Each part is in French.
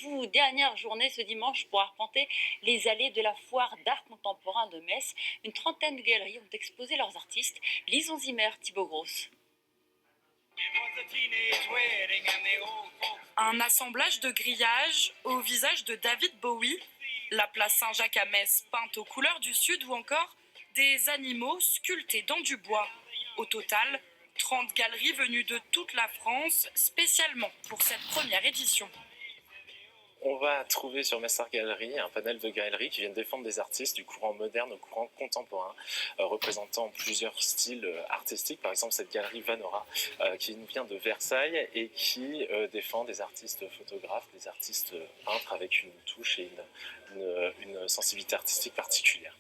rendez-vous, dernière journée ce dimanche pour arpenter les allées de la foire d'art contemporain de Metz. Une trentaine de galeries ont exposé leurs artistes. Lison Zimmer, Thibaut Grosse. Un assemblage de grillages au visage de David Bowie, la place Saint-Jacques à Metz peinte aux couleurs du Sud ou encore des animaux sculptés dans du bois. Au total, 30 galeries venues de toute la France spécialement pour cette première édition. On va trouver sur Metz Art Gallery un panel de galeries qui viennent défendre des artistes du courant moderne au courant contemporain, représentant plusieurs styles artistiques. Par exemple, cette galerie Vanora qui nous vient de Versailles et qui défend des artistes photographes, des artistes peintres avec une touche et une sensibilité artistique particulière.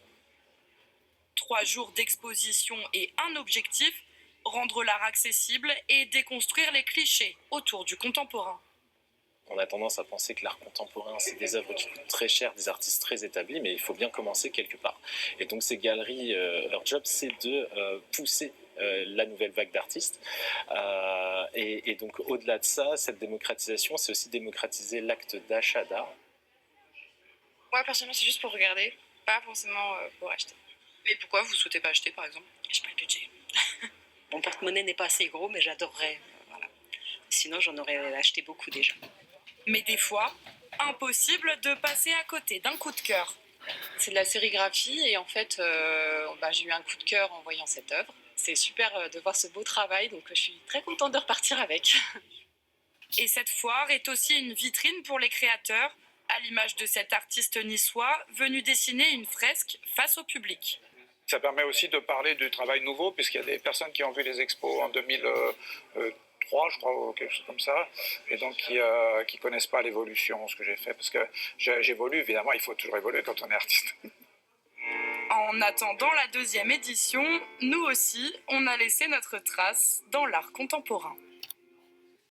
3 jours d'exposition et un objectif, rendre l'art accessible et déconstruire les clichés autour du contemporain. On a tendance à penser que l'art contemporain, c'est des œuvres qui coûtent très cher, des artistes très établis, mais il faut bien commencer quelque part. Et donc ces galeries, leur job, c'est de pousser la nouvelle vague d'artistes. Et donc au-delà de ça, cette démocratisation, c'est aussi démocratiser l'acte d'achat d'art. Moi, personnellement, c'est juste pour regarder, pas forcément pour acheter. Mais pourquoi vous ne souhaitez pas acheter, par exemple? J'ai pas le budget. Mon porte-monnaie n'est pas assez gros, mais j'adorerais. Voilà. Sinon, j'en aurais acheté beaucoup déjà. Mais des fois, impossible de passer à côté d'un coup de cœur. C'est de la sérigraphie et en fait, j'ai eu un coup de cœur en voyant cette œuvre. C'est super de voir ce beau travail, donc je suis très contente de repartir avec. Et cette foire est aussi une vitrine pour les créateurs, à l'image de cet artiste niçois venu dessiner une fresque face au public. Ça permet aussi de parler du travail nouveau, puisqu'il y a des personnes qui ont vu les expos en 2003, je crois, ou quelque chose comme ça, et donc qui connaissent pas l'évolution, ce que j'ai fait, parce que j'évolue, évidemment, il faut toujours évoluer quand on est artiste. En attendant la 2e édition, nous aussi, on a laissé notre trace dans l'art contemporain.